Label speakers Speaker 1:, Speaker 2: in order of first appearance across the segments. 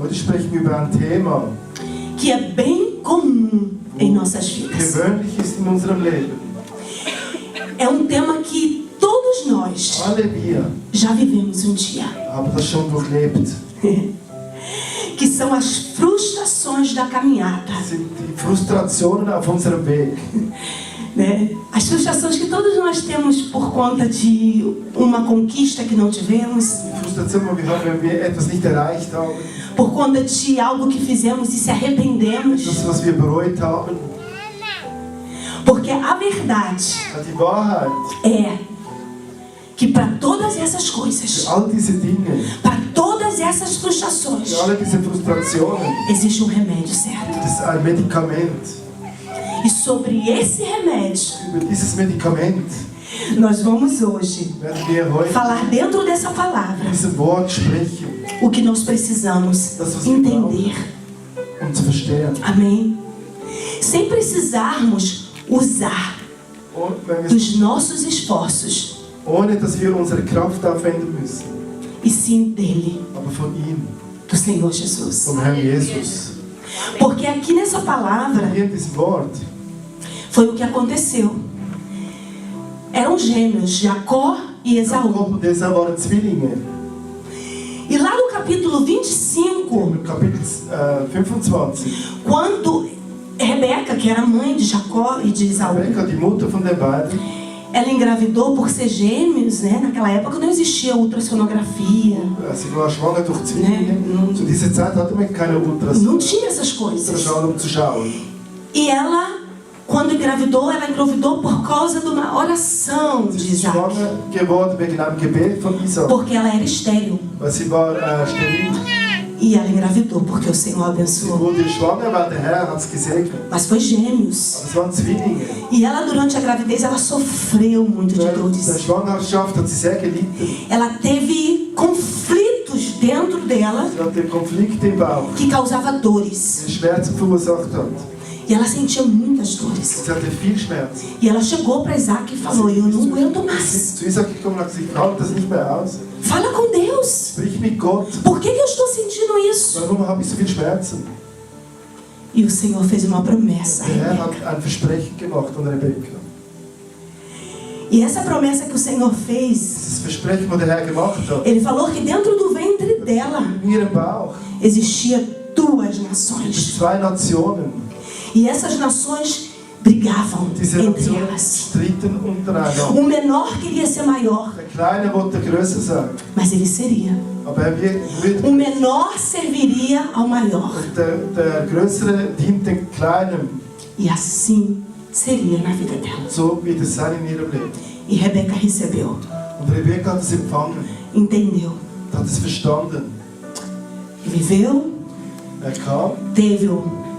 Speaker 1: Heute sprechen wir über ein Thema,
Speaker 2: que é bem comum em nossas vidas.
Speaker 1: gewöhnlich ist in unserem Leben.
Speaker 2: É um tema que todos nós
Speaker 1: Alle wir
Speaker 2: já vivemos um dia.
Speaker 1: haben das schon durchlebt.
Speaker 2: Que são as frustrações da caminhada.
Speaker 1: Das sind die Frustrationen auf unserem Weg.
Speaker 2: Né? As frustrações que todos nós temos por conta de uma conquista que não tivemos,
Speaker 1: Die Frustration, die wir haben, wenn wir etwas nicht erreicht haben,
Speaker 2: por conta de algo que fizemos e se arrependemos.
Speaker 1: das, was wir bereut haben.
Speaker 2: Porque a verdade
Speaker 1: Die Wahrheit,
Speaker 2: é que para todas essas coisas,
Speaker 1: für all diese Dinge,
Speaker 2: para todas essas frustrações,
Speaker 1: für alle diese Frustrationen,
Speaker 2: existe um remédio certo.
Speaker 1: gibt es ein Medikament.
Speaker 2: E sobre esse remédio,
Speaker 1: Über dieses Medikament
Speaker 2: nós vamos hoje
Speaker 1: werden wir heute
Speaker 2: falar dentro dessa palavra
Speaker 1: diesem Wort sprechen,
Speaker 2: o que nós precisamos entender.
Speaker 1: um zu verstehen.
Speaker 2: Amém? Sem precisarmos usar
Speaker 1: Und wenn wir,
Speaker 2: dos nossos esforços,
Speaker 1: ohne dass wir unsere Kraft aufwenden müssen,
Speaker 2: e sim dele,
Speaker 1: aber von ihm,
Speaker 2: do Senhor Jesus.
Speaker 1: vom Herrn Jesus.
Speaker 2: Porque aqui nessa palavra
Speaker 1: Hier in diesem Wort
Speaker 2: foi o que aconteceu. Eram gêmeos, Jacó e Esaú.
Speaker 1: Jakob und Esau waren Zwillinge.
Speaker 2: E lá no capítulo 25,
Speaker 1: Im Kapitel 25,
Speaker 2: quando Rebeca, que era mãe de Jacó e de Esaú,
Speaker 1: Rebekka, die Mutter von den beiden,
Speaker 2: ela engravidou por ser gêmeos, né? Naquela época não existia ultrassonografia,
Speaker 1: sie war schwanger durch Zwillinge. Zu dieser Zeit hatte man keine
Speaker 2: não tinha essas coisas.
Speaker 1: Ultraschall, um zu schauen.
Speaker 2: E ela, quando engravidou, ela engravidou por causa de uma oração
Speaker 1: Sie
Speaker 2: de
Speaker 1: ist
Speaker 2: Isaac.
Speaker 1: schwanger geworden wegen einem Gebet von Isaac,
Speaker 2: Porque ela era estéril.
Speaker 1: weil sie war steril.
Speaker 2: E ela engravidou porque o Senhor
Speaker 1: Sie
Speaker 2: abençoou.
Speaker 1: wurde schwanger, weil der Herr hat es gesegnet.
Speaker 2: Mas foi gêmeos.
Speaker 1: Aber es waren Zwillinge.
Speaker 2: E ela, durante a gravidez, ela sofreu muito de
Speaker 1: Während der
Speaker 2: dores.
Speaker 1: Schwangerschaft hat sie sehr gelitten.
Speaker 2: Ela teve conflitos dentro dela
Speaker 1: Sie hatte Konflikte im Bauch,
Speaker 2: que causava dores.
Speaker 1: die Schmerzen verursacht hat.
Speaker 2: E ela sentia muitas dores.
Speaker 1: Sie hatte viel Schmerz.
Speaker 2: E ela chegou para Isaac e falou: eu não aguento
Speaker 1: Sie
Speaker 2: mais.
Speaker 1: ist zu Isaac gekommen und hat gesagt, ich halte das nicht mehr aus.
Speaker 2: Fala com Deus.
Speaker 1: Sprich mit Gott.
Speaker 2: Por que eu estou sentindo isso?
Speaker 1: Warum habe ich so viel Schmerzen?
Speaker 2: E o Senhor fez uma promessa.
Speaker 1: Der Herr hat ein Versprechen gemacht an Rebekka.
Speaker 2: E essa promessa que o Senhor fez,
Speaker 1: Das Versprechen, das der Herr gemacht hat,
Speaker 2: Ele falou que dentro do ventre dela
Speaker 1: in ihrem Bauch
Speaker 2: existia duas
Speaker 1: gibt es
Speaker 2: nações.
Speaker 1: zwei Nationen.
Speaker 2: E essas nações brigavam
Speaker 1: Diese
Speaker 2: entre
Speaker 1: Nationen
Speaker 2: elas.
Speaker 1: stritten untereinander.
Speaker 2: O menor queria ser maior,
Speaker 1: Der Kleine wollte größer sein,
Speaker 2: mas ele seria.
Speaker 1: aber er wird
Speaker 2: O menor serviria ao maior.
Speaker 1: der Größere dient dem Kleinen.
Speaker 2: E assim seria na vida dela.
Speaker 1: So wird es sein in ihrem Leben.
Speaker 2: E Rebeca recebeu,
Speaker 1: Und Rebekka hat es empfangen,
Speaker 2: entendeu,
Speaker 1: hat es verstanden.
Speaker 2: viveu,
Speaker 1: Kam,
Speaker 2: teve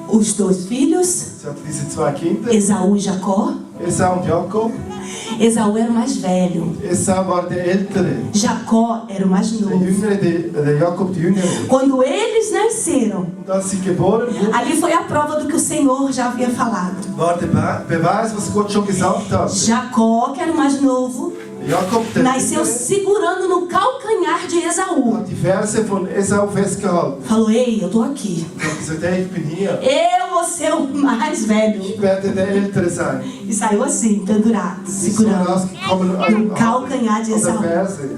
Speaker 2: os dois filhos,
Speaker 1: sie hatte diese zwei Kinder,
Speaker 2: Esaú e Jacó.
Speaker 1: Esau und Jakob.
Speaker 2: Esaú era o mais velho,
Speaker 1: Esau war der Ältere,
Speaker 2: Jacó era o mais
Speaker 1: der
Speaker 2: novo.
Speaker 1: Jüngere, der Jakob der Jüngere.
Speaker 2: Quando eles nasceram,
Speaker 1: Und als sie geboren wurde,
Speaker 2: ali foi a prova do que o Senhor já havia falado.
Speaker 1: war der Beweis, was Gott schon gesagt hat.
Speaker 2: Jacó, que era o mais novo,
Speaker 1: Jakob, der
Speaker 2: nasceu
Speaker 1: Jüngere,
Speaker 2: segurando no calcanhar de Esaú.
Speaker 1: hat die Ferse von Esau festgehalten.
Speaker 2: Falou: ei, eu tô aqui.
Speaker 1: Er hat gesagt, hey, ich bin hier.
Speaker 2: Eu vou ser o mais velho.
Speaker 1: Ich werde der Ältere sein.
Speaker 2: E saiu assim, pendurado,
Speaker 1: Sie ist so
Speaker 2: segurando.
Speaker 1: herausgekommen
Speaker 2: No calcanhar de
Speaker 1: an der
Speaker 2: Esaú.
Speaker 1: Ferse.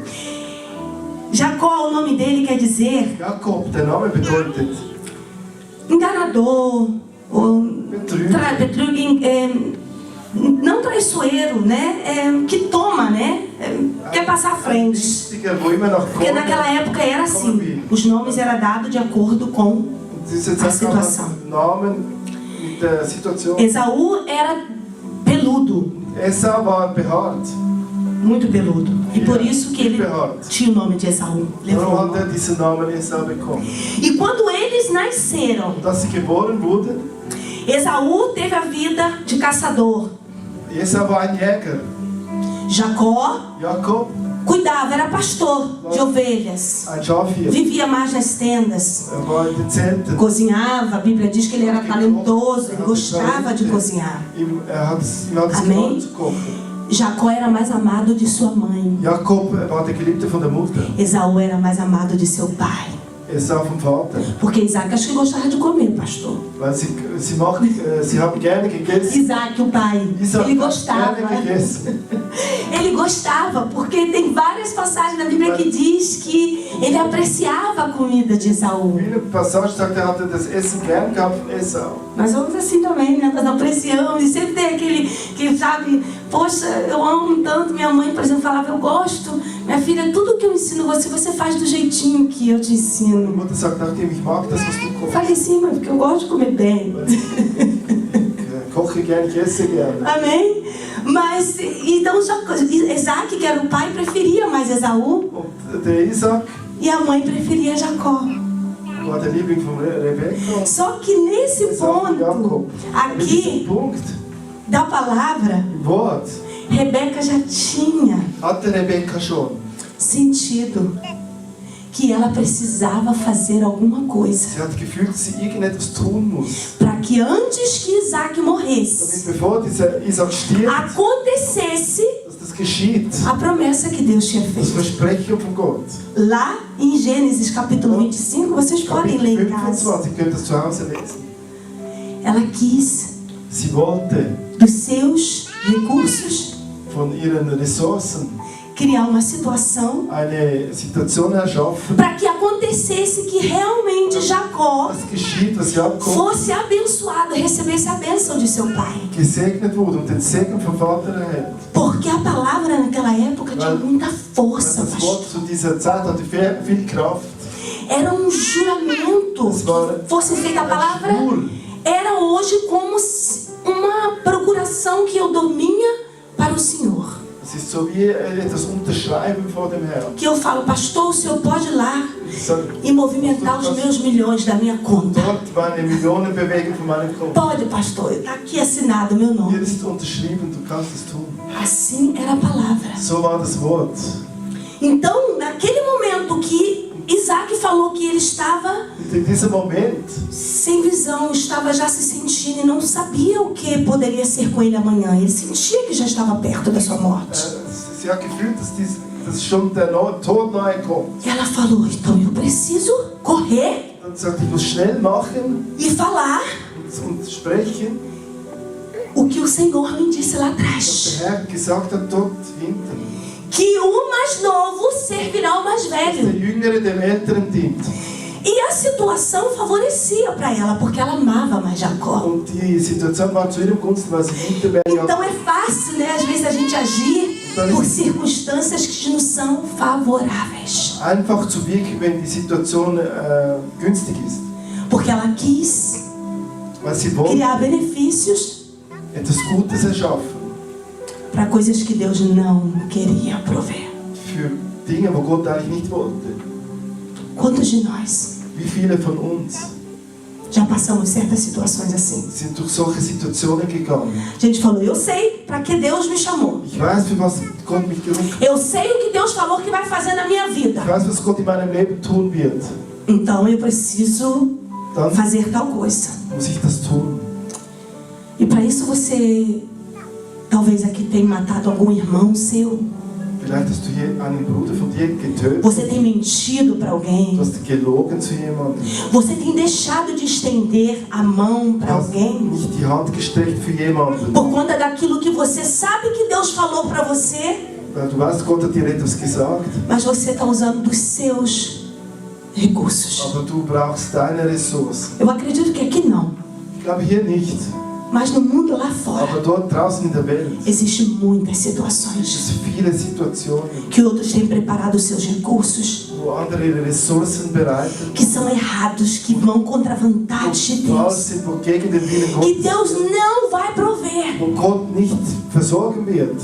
Speaker 2: Jacó, o nome dele quer dizer
Speaker 1: Jakob, der Name bedeutet
Speaker 2: enganador, ou
Speaker 1: Betrüger.
Speaker 2: não traiçoeiro, né? Que toma, né? Quer passar à frente.
Speaker 1: Listiger, wo immer nach
Speaker 2: Porque naquela
Speaker 1: vorne.
Speaker 2: época era assim. Os nomes eram dados de acordo com
Speaker 1: Diese
Speaker 2: a
Speaker 1: Zeit
Speaker 2: situação.
Speaker 1: Namen mit der Situation.
Speaker 2: Esaú era peludo,
Speaker 1: Esau war behaart.
Speaker 2: muito peludo. E por isso que ele tinha o nome de Esaú. Levou o
Speaker 1: Darum hat
Speaker 2: nome.
Speaker 1: diesen Namen Esau bekommen.
Speaker 2: E quando eles nasceram,
Speaker 1: Und als sie geboren wurde,
Speaker 2: Esaú teve a vida de caçador.
Speaker 1: Esau war ein Jäger.
Speaker 2: Jacó
Speaker 1: Jakob,
Speaker 2: cuidava, era pastor de ovelhas.
Speaker 1: ein Schafhirte.
Speaker 2: Vivia mais nas tendas.
Speaker 1: War in den Zelten.
Speaker 2: Cozinhava, a Bíblia diz que ele era talentoso, ele gostava de cozinhar.
Speaker 1: Ihm hat es
Speaker 2: Amém.
Speaker 1: gefallen zu kochen.
Speaker 2: Jacó era mais amado de sua mãe.
Speaker 1: Jakob war der Geliebte von der Mutter.
Speaker 2: Esaú era mais amado de seu pai.
Speaker 1: Esau vom Vater.
Speaker 2: Porque Isaac acho que gostava de comer, pastor.
Speaker 1: Weil sie haben gerne gegessen.
Speaker 2: Isaac, o pai,
Speaker 1: Isaac
Speaker 2: ele
Speaker 1: hat
Speaker 2: gostava.
Speaker 1: gerne gegessen.
Speaker 2: Ele gostava, porque tem várias passagens na Bíblia que diz que ele apreciava a comida de Esaú.
Speaker 1: Viele Passagen sagt, hatte das Essen gern gehabt von Esau.
Speaker 2: Nós somos assim também, né? Nós apreciamos. E sempre tem aquele que sabe, poxa, eu amo tanto. Minha mãe, por exemplo, falava, eu gosto. Minha filha, tudo que eu ensino você, você faz do jeitinho que eu te
Speaker 1: Meine
Speaker 2: ensino.
Speaker 1: Mutter sagt nach dem, ich mag das, was du
Speaker 2: Eu
Speaker 1: kochst.
Speaker 2: falei, sim, mãe, porque eu gosto de comer bem.
Speaker 1: Ich koche gern, ich esse gerne.
Speaker 2: Amém? Mas, então, Isaac, que era o pai, preferia mais Esaú.
Speaker 1: Und der Isaac
Speaker 2: E a mãe preferia Jacó.
Speaker 1: war der Liebling von Rebekka.
Speaker 2: Só que nesse
Speaker 1: Esau von Jakob.
Speaker 2: ponto,
Speaker 1: Aber in diesem
Speaker 2: aqui,
Speaker 1: Punkt,
Speaker 2: da palavra,
Speaker 1: im Wort,
Speaker 2: Rebeca já tinha
Speaker 1: hatte Rebekka schon.
Speaker 2: sentido que ela precisava fazer alguma coisa
Speaker 1: Sie hat gefühlt, dass sie irgendetwas tun muss.
Speaker 2: para que antes que Isaac
Speaker 1: Damit
Speaker 2: morresse,
Speaker 1: bevor dieser Isaac stirbt,
Speaker 2: acontecesse
Speaker 1: dass das geschieht.
Speaker 2: a promessa que Deus tinha
Speaker 1: Das
Speaker 2: feito.
Speaker 1: Versprechen von Gott.
Speaker 2: Lá em Gênesis capítulo 25, vocês podem ler
Speaker 1: Kapitel
Speaker 2: em casa.
Speaker 1: 25, ihr könnt das zu Hause lesen.
Speaker 2: Ela quis
Speaker 1: Sie wollte
Speaker 2: dos seus recursos
Speaker 1: von ihren Ressourcen
Speaker 2: criar uma situação
Speaker 1: eine Situation erschaffen,
Speaker 2: para que acontecesse que realmente Jacó
Speaker 1: was geschieht, dass Jakob
Speaker 2: fosse abençoado, recebesse a bênção de seu pai.
Speaker 1: gesegnet wurde und den Segen vom Vater erhält.
Speaker 2: Porque a palavra naquela época tinha muita força,
Speaker 1: Das Wort
Speaker 2: pastor.
Speaker 1: zu dieser Zeit hatte viel Kraft.
Speaker 2: Era um juramento que fosse feita a palavra. Era hoje como uma procuração que eu dormia para o Senhor.
Speaker 1: Es ist so wie etwas unterschreiben vor dem Herrn.
Speaker 2: Que eu falo, pastor, o senhor pode ir lá
Speaker 1: Ich sage,
Speaker 2: e movimentar os meus milhões da minha conta.
Speaker 1: dort war eine Millionenbewegung von meinem Konto.
Speaker 2: Pode, pastor, está aqui assinado meu
Speaker 1: Hier
Speaker 2: nome.
Speaker 1: ist unterschrieben, du kannst es tun.
Speaker 2: Assim era a palavra.
Speaker 1: So war das Wort.
Speaker 2: Então, naquele momento que Isaac falou que ele estava
Speaker 1: Und in diesem Moment
Speaker 2: sem visão, estava já se sentindo e não sabia o que poderia ser com ele amanhã. Ele sentia que já estava perto da sua morte.
Speaker 1: sie hat gefühlt, dass schon der Tod nahe kommt.
Speaker 2: E ela falou, então eu preciso correr
Speaker 1: Dann sagt, ich muss schnell machen
Speaker 2: e falar
Speaker 1: und sprechen,
Speaker 2: o que o Senhor me disse lá
Speaker 1: was
Speaker 2: atrás.
Speaker 1: der Herr gesagt hat dort hinten.
Speaker 2: Que o mais novo servirá ao mais
Speaker 1: Dass der
Speaker 2: velho.
Speaker 1: Jüngere dem Älteren dient.
Speaker 2: E a situação favorecia para ela, porque ela amava mais Jacó.
Speaker 1: Und die Situation war zu ihrem Gunsten, weil sie liebte mehr
Speaker 2: Então
Speaker 1: Jakob.
Speaker 2: é fácil, né? Às vezes a gente agir por circunstâncias que nos são favoráveis.
Speaker 1: Einfach zu wirken, wenn die Situation günstig ist.
Speaker 2: Porque ela quis
Speaker 1: Weil sie wollte
Speaker 2: criar benefícios
Speaker 1: etwas Gutes erschaffen.
Speaker 2: para coisas que Deus não queria prover.
Speaker 1: Für Dinge, wo Gott eigentlich nicht wollte.
Speaker 2: Quantos de nós
Speaker 1: Wie viele von uns
Speaker 2: já passamos certas situações assim?
Speaker 1: sind durch solche Situationen gegangen?
Speaker 2: A gente falou, eu sei para que Deus me chamou.
Speaker 1: Ich weiß, für was Gott mich gerufen hat.
Speaker 2: Eu sei o que Deus falou que vai fazer na minha vida.
Speaker 1: Ich weiß, was Gott in meinem Leben tun wird.
Speaker 2: Então eu preciso
Speaker 1: Dann
Speaker 2: fazer tal coisa.
Speaker 1: muss ich das tun.
Speaker 2: E para isso você talvez aqui tenha matado algum irmão seu.
Speaker 1: Vielleicht hast du hier einen Bruder von dir getötet.
Speaker 2: Você tem mentido para alguém.
Speaker 1: Du hast gelogen zu jemandem.
Speaker 2: Você tem deixado de estender a mão
Speaker 1: Du
Speaker 2: para
Speaker 1: hast
Speaker 2: alguém.
Speaker 1: nicht die Hand gestreckt für jemanden.
Speaker 2: Por conta daquilo que você sabe que Deus falou para você.
Speaker 1: Weil du weißt, Gott hat dir etwas gesagt.
Speaker 2: Mas você está usando dos seus recursos.
Speaker 1: Aber du brauchst deine Ressourcen.
Speaker 2: Eu acredito que aqui não.
Speaker 1: Ich glaube hier nicht.
Speaker 2: Mas no mundo lá fora
Speaker 1: Aber dort draußen in der Welt
Speaker 2: existem muitas
Speaker 1: gibt
Speaker 2: situações
Speaker 1: es viele Situationen,
Speaker 2: que outros têm preparado os seus recursos,
Speaker 1: wo andere ihre Ressourcen bereiten.
Speaker 2: que são errados, que vão contra a vontade de
Speaker 1: Wo falsch
Speaker 2: Deus,
Speaker 1: sind, wo gegen den Willen
Speaker 2: que
Speaker 1: Gottes
Speaker 2: Deus
Speaker 1: sind,
Speaker 2: não vai prover,
Speaker 1: wo Gott nicht versorgen wird.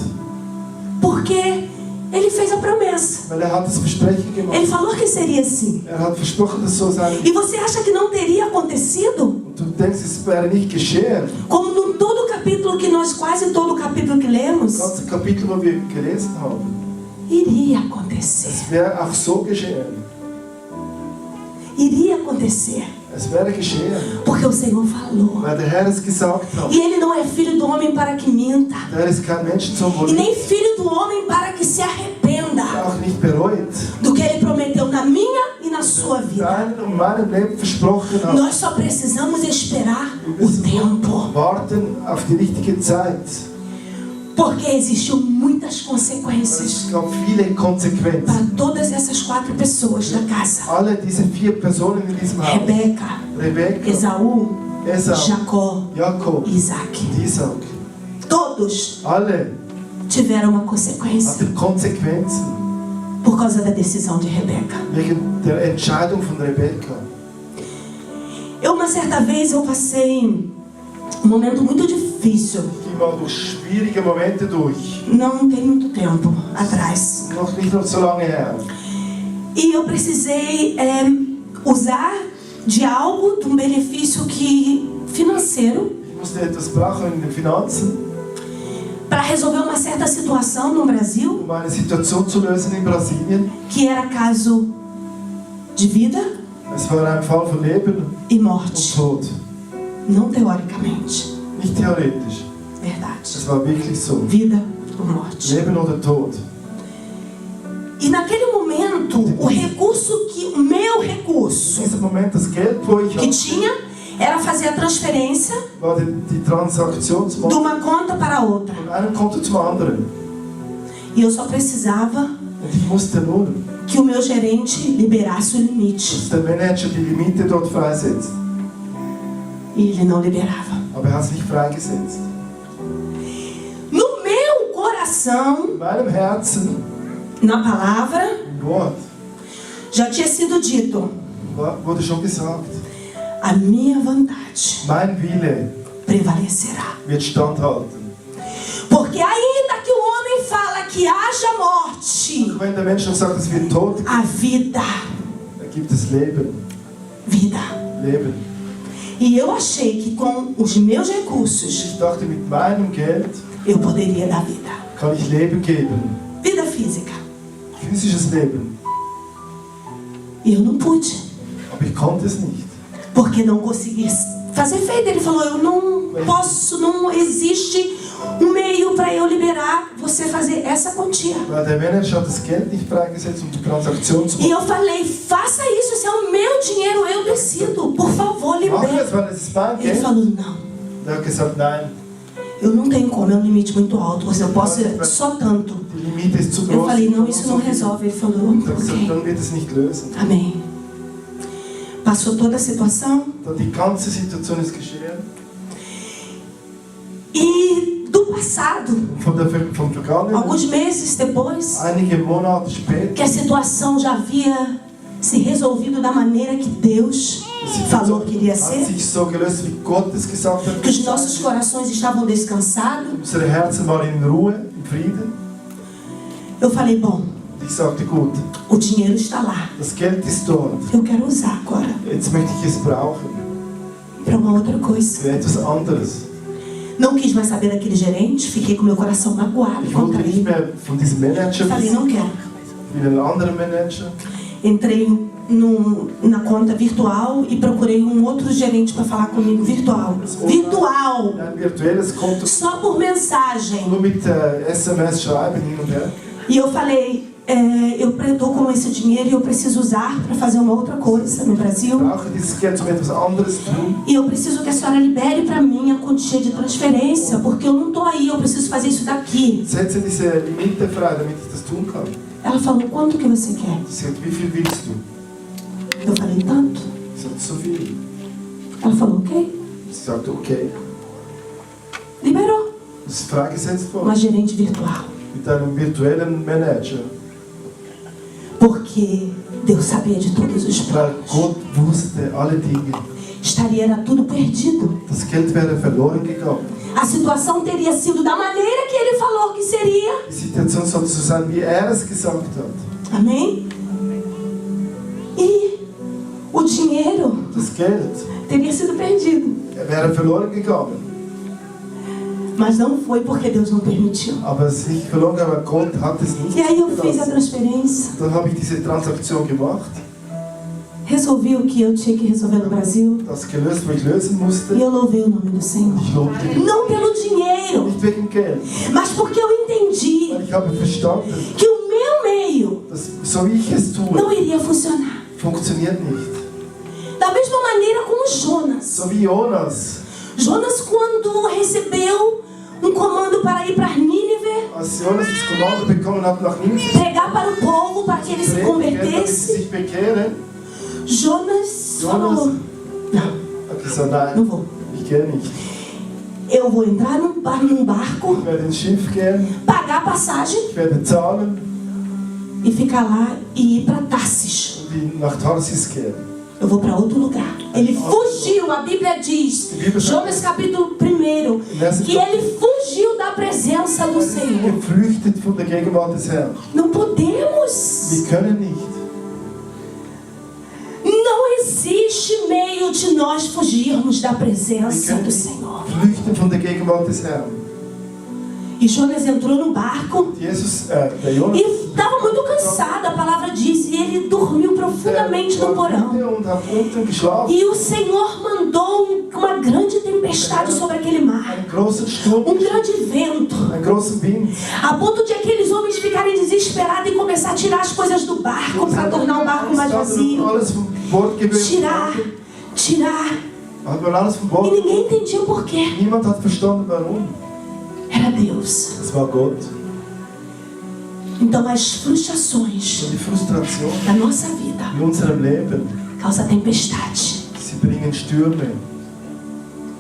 Speaker 2: porque Ele fez a promessa.
Speaker 1: Weil hat das Versprechen
Speaker 2: Ele
Speaker 1: gemacht.
Speaker 2: falou que seria assim.
Speaker 1: Hat versprochen, dass so sein
Speaker 2: E você acha que não teria acontecido?
Speaker 1: Und du denkst, es wäre nicht geschehen.
Speaker 2: Como no todo o capítulo que nós, quase todo o capítulo que
Speaker 1: Das
Speaker 2: lemos,
Speaker 1: ganze Kapitel, wo wir gelesen haben.
Speaker 2: iria acontecer.
Speaker 1: Es wäre auch so geschehen.
Speaker 2: Iria acontecer.
Speaker 1: Es wäre geschehen.
Speaker 2: Porque o Senhor falou.
Speaker 1: Weil der Herr es gesagt hat.
Speaker 2: E Ele não é filho do homem para que minta.
Speaker 1: Der Herr ist kein Menschensohn, wo
Speaker 2: E nem filho do homem para que se arrependa
Speaker 1: er auch nicht bereut.
Speaker 2: do que Ele prometeu na minha e na sua vida.
Speaker 1: deinem und meinem Leben versprochen hat.
Speaker 2: Nós só precisamos esperar
Speaker 1: Wir
Speaker 2: o
Speaker 1: müssen
Speaker 2: tempo.
Speaker 1: warten auf die richtige Zeit.
Speaker 2: Porque existiam muitas
Speaker 1: Es
Speaker 2: consequências
Speaker 1: gab viele Konsequenzen.
Speaker 2: para todas essas 4 pessoas da casa.
Speaker 1: Alle diese 4 Personen in diesem Haus.
Speaker 2: Rebeca,
Speaker 1: Rebekka,
Speaker 2: Esaú,
Speaker 1: Esau,
Speaker 2: Jacó
Speaker 1: Jakob,
Speaker 2: e Isaac.
Speaker 1: und Isaac.
Speaker 2: Todos
Speaker 1: Alle
Speaker 2: tiveram uma consequência
Speaker 1: hatten Konsequenzen
Speaker 2: por causa da decisão de Rebeca.
Speaker 1: wegen der Entscheidung von Rebekka.
Speaker 2: Uma certa vez eu passei um momento muito difícil.
Speaker 1: Die mal durch schwierige Momente durch.
Speaker 2: Não tem muito tempo atrás.
Speaker 1: Noch so lange her.
Speaker 2: E eu precisei usar de algo, de um benefício financeiro,
Speaker 1: Ich musste etwas brauchen in den Finanzen,
Speaker 2: para resolver uma certa situação no Brasil,
Speaker 1: um eine Situation zu lösen in Brasilien.
Speaker 2: que era caso de vida
Speaker 1: Es war ein Fall von Leben
Speaker 2: e
Speaker 1: und
Speaker 2: morte.
Speaker 1: Tod.
Speaker 2: Não teoricamente.
Speaker 1: Nicht theoretisch.
Speaker 2: Verdade.
Speaker 1: Es war wirklich so.
Speaker 2: Vida ou morte.
Speaker 1: Leben oder Tod.
Speaker 2: E naquele momento, o meu
Speaker 1: In
Speaker 2: recurso
Speaker 1: diesem Moment, das Geld, wo ich
Speaker 2: que
Speaker 1: hatte,
Speaker 2: tinha, era fazer a transferência
Speaker 1: war die Transaktion
Speaker 2: de uma conta para outra.
Speaker 1: von einem Konto zum anderen.
Speaker 2: E eu só precisava
Speaker 1: Und ich musste nur,
Speaker 2: que o meu gerente liberasse o limite.
Speaker 1: dass der Manager die Limite dort freisetzt.
Speaker 2: E ele não liberava.
Speaker 1: Aber er hat es nicht freigesetzt.
Speaker 2: No meu coração,
Speaker 1: In meinem Herzen,
Speaker 2: na palavra,
Speaker 1: im Wort,
Speaker 2: já tinha sido dito:
Speaker 1: wurde schon gesagt,
Speaker 2: a minha vontade
Speaker 1: mein Wille
Speaker 2: prevalecerá.
Speaker 1: wird standhalten.
Speaker 2: Porque ainda que o homem fala que haja morte,
Speaker 1: Wenn der Mensch noch sagt, es wird Tod,
Speaker 2: a vida,
Speaker 1: dann gibt es Leben.
Speaker 2: vida.
Speaker 1: Leben.
Speaker 2: E eu achei que com os meus recursos
Speaker 1: Ich dachte, mit meinem Geld
Speaker 2: eu poderia dar vida.
Speaker 1: kann ich Leben geben.
Speaker 2: Vida física.
Speaker 1: Physisches Leben.
Speaker 2: E eu não pude.
Speaker 1: Aber ich konnte es nicht.
Speaker 2: Porque não consegui fazer feito. Ele falou: eu não posso, não existe um meio para eu liberar você fazer essa quantia.
Speaker 1: Weil der Manager hat das Geld nicht freigesetzt, um die Transaktion zu
Speaker 2: E
Speaker 1: machen.
Speaker 2: eu falei: faça isso, esse é o meu dinheiro, eu decido. Por favor,
Speaker 1: Mach
Speaker 2: libere.
Speaker 1: es, weil es ist mein
Speaker 2: Ele
Speaker 1: Geld.
Speaker 2: falou: não,
Speaker 1: Er hat gesagt, nein,
Speaker 2: eu não tenho como, é um limite muito alto. Eu posso só tanto.
Speaker 1: die Limite ist zu groß.
Speaker 2: Eu falei: não, isso não resolve. Ele falou:
Speaker 1: Er hat gesagt,
Speaker 2: ok,
Speaker 1: dann wird es nicht lösen.
Speaker 2: amém. Passou toda a situação.
Speaker 1: Dann die ganze Situation ist geschehen.
Speaker 2: E do passado,
Speaker 1: Vom Vergangenen,
Speaker 2: alguns meses depois,
Speaker 1: einige Monate später,
Speaker 2: que a situação já havia se resolvido da maneira que Deus falou que iria
Speaker 1: hat
Speaker 2: ser,
Speaker 1: sich so gelöst, wie Gott es gesagt hat.
Speaker 2: que os nossos corações estavam descansados.
Speaker 1: Unsere Herzen waren in Ruhe, in Frieden.
Speaker 2: Eu falei: bom,
Speaker 1: Ich sagte, gut,
Speaker 2: o dinheiro está lá.
Speaker 1: das Geld ist dort.
Speaker 2: Eu quero usar agora
Speaker 1: Jetzt möchte ich es brauchen.
Speaker 2: para uma outra coisa.
Speaker 1: Für etwas anderes.
Speaker 2: Não quis mais saber daquele gerente, fiquei com meu coração magoado
Speaker 1: Ich wollte
Speaker 2: contra
Speaker 1: nicht
Speaker 2: ele.
Speaker 1: mehr von diesem Manager
Speaker 2: Falei: não quero.
Speaker 1: wie einen anderen Manager.
Speaker 2: Entrei na conta virtual e procurei um outro gerente para falar comigo virtual. Virtual!
Speaker 1: Ein virtuelles Konto,
Speaker 2: Só por mensagem.
Speaker 1: nur mit SMS schreiben hin und her.
Speaker 2: E eu falei: eu estou com esse dinheiro e eu preciso usar para fazer uma outra coisa no
Speaker 1: Ich
Speaker 2: Brasil.
Speaker 1: brauche dieses Geld, um etwas anderes zu tun.
Speaker 2: E eu preciso que a senhora libere para mim a quantia de transferência, porque eu não estou aí, eu preciso fazer isso daqui.
Speaker 1: Setze diese Limite frei, damit ich das tun kann.
Speaker 2: Ela falou: quanto que você quer?
Speaker 1: Sie sagt, wie viel willst du?
Speaker 2: Eu falei: tanto.
Speaker 1: Ich sagte, so viel.
Speaker 2: Ela falou: ok.
Speaker 1: Sie sagte, okay.
Speaker 2: Liberou.
Speaker 1: Das ist freigesetzt
Speaker 2: Uma
Speaker 1: worden.
Speaker 2: gerente virtual.
Speaker 1: Mit einem virtuellen Manager.
Speaker 2: Porque Deus sabia de todos os
Speaker 1: Weil
Speaker 2: planos.
Speaker 1: Gott wusste alle Dinge.
Speaker 2: Era tudo perdido.
Speaker 1: Das Geld wäre verloren gegangen.
Speaker 2: A situação teria sido da maneira que ele falou que seria.
Speaker 1: Die Situation sollte so sein, wie er es gesagt hat.
Speaker 2: Amém? E o dinheiro
Speaker 1: Das Geld
Speaker 2: teria sido perdido.
Speaker 1: wäre verloren gegangen.
Speaker 2: Mas não foi porque Deus não permitiu.
Speaker 1: Aber es ist nicht verloren, aber Gott hat es nicht
Speaker 2: E aí eu fiz a
Speaker 1: gelassen.
Speaker 2: transferência.
Speaker 1: Dann habe ich diese Transaktion gemacht,
Speaker 2: Resolvi o que eu tinha que resolver no Brasil.
Speaker 1: das gelöst, wo ich lösen musste.
Speaker 2: E eu louvei o nome do Senhor.
Speaker 1: Ich lobte ihn.
Speaker 2: Não pelo dinheiro,
Speaker 1: Nicht wegen Geld,
Speaker 2: mas porque eu entendi
Speaker 1: weil ich habe verstanden,
Speaker 2: que o meu meio
Speaker 1: dass so wie ich es tue,
Speaker 2: não iria funcionar.
Speaker 1: Funktioniert nicht.
Speaker 2: Da mesma maneira como Jonas.
Speaker 1: So wie Jonas.
Speaker 2: Jonas, quando recebeu um comando para ir para Nínive,
Speaker 1: Als Jonas das Kommando bekommen hat, nach Nineveh
Speaker 2: pregar para o povo para que eles se
Speaker 1: damit sie
Speaker 2: convertessem,
Speaker 1: sich bekehren,
Speaker 2: Jonas falou: não,
Speaker 1: hat gesagt, nein,
Speaker 2: não vou.
Speaker 1: ich gehe nicht.
Speaker 2: Eu vou entrar num barco,
Speaker 1: Ich werde ins Schiff gehen,
Speaker 2: pagar a passagem
Speaker 1: ich werde zahlen
Speaker 2: e ficar lá e ir para Tarsis.
Speaker 1: und nach Tarsis gehen.
Speaker 2: Eu vou para outro lugar. Ele fugiu, a Bíblia diz, Jonas capítulo 1, que ele fugiu da presença do Senhor.
Speaker 1: Geflüchtet von der Gegenwart des Herrn.
Speaker 2: Não podemos.
Speaker 1: Wir können nicht.
Speaker 2: Não existe meio de nós fugirmos da
Speaker 1: Wir
Speaker 2: presença
Speaker 1: können
Speaker 2: do
Speaker 1: nicht
Speaker 2: Senhor.
Speaker 1: flüchten von der Gegenwart des Herrn.
Speaker 2: E Jonas entrou no barco
Speaker 1: Der Jonas
Speaker 2: e estava muito cansado, a palavra diz, e ele dormiu profundamente no porão.
Speaker 1: und hat unten geschlafen.
Speaker 2: E o Senhor mandou uma grande tempestade sobre aquele mar,
Speaker 1: Einen großen Sturm,
Speaker 2: grande vento,
Speaker 1: einen großen Wind.
Speaker 2: a ponto de aqueles homens ficarem desesperados e começar a tirar as coisas do barco para tornar o barco mais vazio.
Speaker 1: Alles vom Bord gewöhnt.
Speaker 2: Tirar.
Speaker 1: Hat man alles vom
Speaker 2: E
Speaker 1: Bord.
Speaker 2: ninguém entendia o porquê.
Speaker 1: Niemand hat verstanden, warum.
Speaker 2: Era Deus.
Speaker 1: Es war Gott.
Speaker 2: Então as frustrações
Speaker 1: Und die Frustration
Speaker 2: da nossa vida
Speaker 1: in unserem Leben,
Speaker 2: causa tempestade.
Speaker 1: sie bringen Stürme.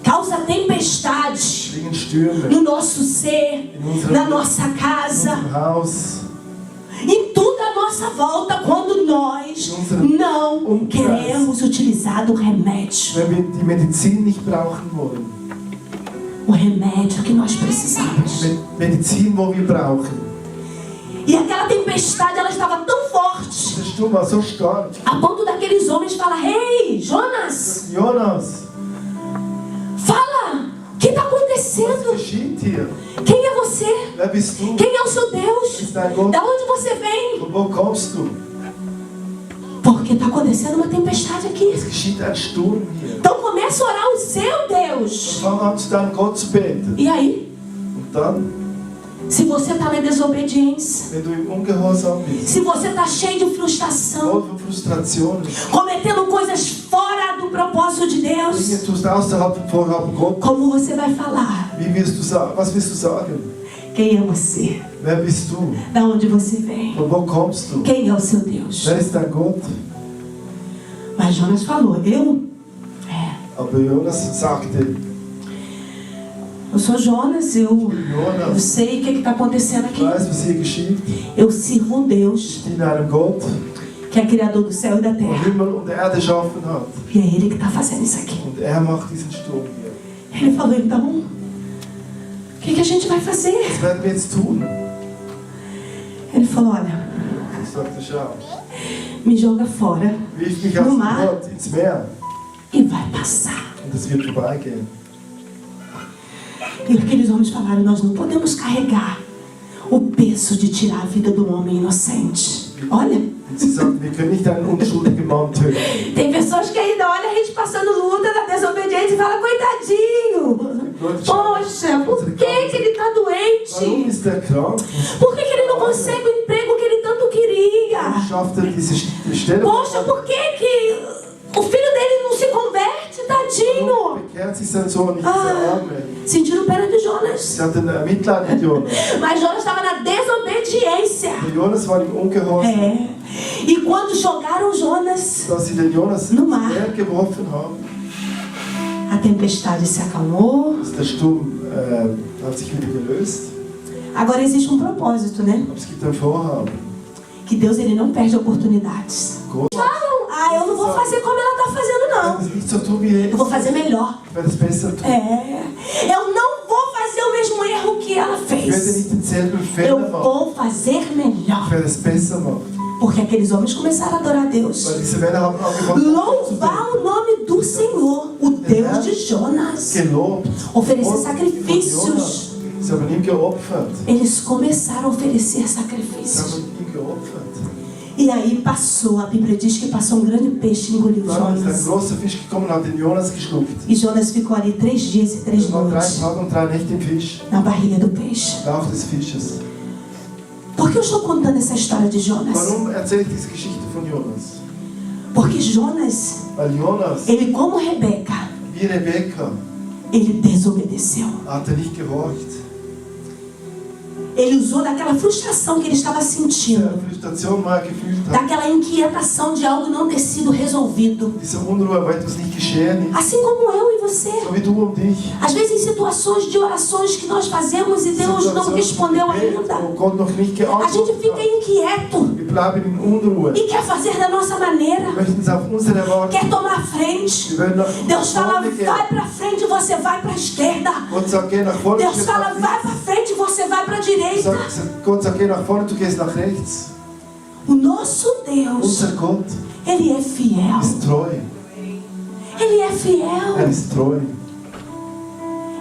Speaker 2: Causa tempestade
Speaker 1: Bringen Stürme
Speaker 2: no nosso ser, na nossa
Speaker 1: in
Speaker 2: casa,
Speaker 1: unserem Haus.
Speaker 2: em tudo à nossa volta, quando nós não queremos utilizar do remédio.
Speaker 1: Wenn wir die Medizin nicht brauchen wollen.
Speaker 2: O remédio que nós precisamos.
Speaker 1: Die Medizin, wo wir brauchen.
Speaker 2: E aquela tempestade, ela estava tão forte,
Speaker 1: Der Sturm war so stark.
Speaker 2: a ponto daqueles homens falar: Ei, Jonas,
Speaker 1: Jonas,
Speaker 2: fala, o que está
Speaker 1: was
Speaker 2: acontecendo?
Speaker 1: geschieht hier?
Speaker 2: Quem é você?
Speaker 1: Wer bist du?
Speaker 2: Quem é o seu Deus?
Speaker 1: Ist dein Gott?
Speaker 2: Da onde você vem?
Speaker 1: Von wo kommst du?
Speaker 2: Porque está acontecendo uma tempestade aqui.
Speaker 1: Es geschieht ein Sturm hier.
Speaker 2: Então começa a orar o seu Deus.
Speaker 1: Fang an, zu deinem Gott zu beten.
Speaker 2: E aí,
Speaker 1: Und dann,
Speaker 2: se você está na desobediência,
Speaker 1: wenn du im Ungehorsam bist,
Speaker 2: se você está cheio de frustração,
Speaker 1: voll von Frustrationen,
Speaker 2: cometendo coisas fora do propósito de
Speaker 1: Dinge
Speaker 2: Deus,
Speaker 1: tust außerhalb vom Vorhaben Gottes,
Speaker 2: como você vai falar?
Speaker 1: wie wirst du sagen? Was wirst du sagen?
Speaker 2: Quem é você?
Speaker 1: Wer bist du?
Speaker 2: Da onde você vem?
Speaker 1: Von wo kommst du?
Speaker 2: Quem é o seu Deus?
Speaker 1: Wer ist dein Gott?
Speaker 2: Mas Jonas falou:
Speaker 1: Aber Jonas sagte,
Speaker 2: eu sou Jonas, eu
Speaker 1: Jonas,
Speaker 2: sei o que está acontecendo
Speaker 1: ich
Speaker 2: aqui.
Speaker 1: weiß, was hier geschieht.
Speaker 2: Eu sirvo um Deus
Speaker 1: Ich diene einem Gott,
Speaker 2: que é Criador do céu e da
Speaker 1: der
Speaker 2: terra.
Speaker 1: Himmel und Erde erschaffen hat.
Speaker 2: E é Ele que está fazendo isso aqui.
Speaker 1: Und er macht diesen Sturm hier.
Speaker 2: Ele falou: então, o que a gente vai fazer?
Speaker 1: Was werden wir jetzt tun?
Speaker 2: Ele falou: olha,
Speaker 1: Ich sagte, schau,
Speaker 2: me joga fora
Speaker 1: wirf mich aufs
Speaker 2: no mar
Speaker 1: Boot, ins Meer.
Speaker 2: e vai passar.
Speaker 1: Und es wird vorbeigehen.
Speaker 2: E aqueles homens falaram: nós não podemos carregar o peso de tirar a vida do homem inocente. Olha,
Speaker 1: Und sie sagten, wir können nicht einen unschuldigen Mann töten.
Speaker 2: tem pessoas que ainda olham a gente passando luta na desobediência e falam: coitadinho, poxa, por que ele está
Speaker 1: Warum
Speaker 2: doente?
Speaker 1: ist er krank?
Speaker 2: Por que ele não consegue o emprego que ele tanto
Speaker 1: Warum
Speaker 2: queria?
Speaker 1: schafft er diese Stelle?
Speaker 2: Poxa, por que o filho dele não se converte, tadinho?
Speaker 1: Warum bekehrt sich sein Sohn nicht, dieser Arme?
Speaker 2: Sentiram pena de Jonas.
Speaker 1: Sie hatten Mitleid mit Jonas.
Speaker 2: Mas Jonas estava na desobediência.
Speaker 1: Der Jonas war im Ungehorsam.
Speaker 2: É. E quando jogaram Jonas,
Speaker 1: Dass sie den Jonas
Speaker 2: No
Speaker 1: ins
Speaker 2: mar.
Speaker 1: Meer geworfen haben,
Speaker 2: a tempestade se acalmou.
Speaker 1: ist der Sturm hat sich wieder gelöst.
Speaker 2: Agora existe um propósito, né?
Speaker 1: Aber es gibt ein Vorhaben.
Speaker 2: Que Deus, ele não perde oportunidades.
Speaker 1: Gott
Speaker 2: Eu não vou fazer como ela está fazendo,
Speaker 1: wird
Speaker 2: não.
Speaker 1: es nicht so tun wie er.
Speaker 2: Eu vou fazer melhor.
Speaker 1: Ich werde es besser tun.
Speaker 2: É. Eu não vou fazer o mesmo erro que ela
Speaker 1: Ich werde
Speaker 2: fez.
Speaker 1: nicht denselben Fehler
Speaker 2: Eu
Speaker 1: machen.
Speaker 2: vou fazer
Speaker 1: Ich
Speaker 2: melhor.
Speaker 1: werde es besser machen.
Speaker 2: Porque aqueles homens começaram a adorar a Deus.
Speaker 1: Weil diese Männer haben angefangen
Speaker 2: Louvar o nome do Senhor, o Deus de Jonas.
Speaker 1: gelobt.
Speaker 2: Oferecer
Speaker 1: Und
Speaker 2: sacrifícios.
Speaker 1: Jonas. Sie haben ihm geopfert.
Speaker 2: Eles começaram a oferecer
Speaker 1: Sie
Speaker 2: sacrifícios.
Speaker 1: haben ihm geopfert.
Speaker 2: E aí passou, a Bíblia diz que passou um grande peixe e engoliu
Speaker 1: Dann ist ein
Speaker 2: Jonas.
Speaker 1: großer Fisch gekommen und hat den Jonas geschluckt.
Speaker 2: E Jonas ficou ali 3 dias e 3
Speaker 1: Es waren 3
Speaker 2: noites
Speaker 1: Tage und 3 Nächte im Fisch.
Speaker 2: na barriga do peixe.
Speaker 1: Bauch des Fisches.
Speaker 2: Por que eu estou contando essa história de Jonas?
Speaker 1: Warum erzähle ich diese Geschichte von Jonas?
Speaker 2: Porque Jonas,
Speaker 1: Weil Jonas,
Speaker 2: ele como Rebeca,
Speaker 1: wie Rebekka,
Speaker 2: ele desobedeceu.
Speaker 1: hat nicht gehorcht.
Speaker 2: Ele usou daquela frustração que ele estava sentindo,
Speaker 1: Diese Frustration, die gefühlt hat,
Speaker 2: daquela inquietação de algo não ter sido resolvido.
Speaker 1: diese Unruhe, weil etwas nicht geschehen ist,
Speaker 2: Assim como eu e você.
Speaker 1: so wie du und ich.
Speaker 2: Às vezes em situações de orações que nós fazemos e Deus não respondeu ainda,
Speaker 1: wo Gott noch nicht
Speaker 2: a gente
Speaker 1: geantwortet
Speaker 2: fica
Speaker 1: hat.
Speaker 2: inquieto
Speaker 1: Wir bleiben in Unruhe.
Speaker 2: e quer fazer da nossa maneira,
Speaker 1: Wir möchten es auf unsere Weise.
Speaker 2: quer tomar frente.
Speaker 1: Wir werden nach
Speaker 2: Deus fala,
Speaker 1: vorne gehen.
Speaker 2: vai pra frente e você vai pra esquerda.
Speaker 1: Gott sagt, geh nach vorne, du
Speaker 2: Deus
Speaker 1: gehst
Speaker 2: fala,
Speaker 1: nach
Speaker 2: vai
Speaker 1: links.
Speaker 2: pra frente e você vai pra direita.
Speaker 1: Gott sagt, geh nach vorne, du gehst nach rechts.
Speaker 2: O nosso Deus,
Speaker 1: Unser Gott
Speaker 2: Ele é fiel.
Speaker 1: ist treu.
Speaker 2: Ele é fiel.
Speaker 1: Ist treu.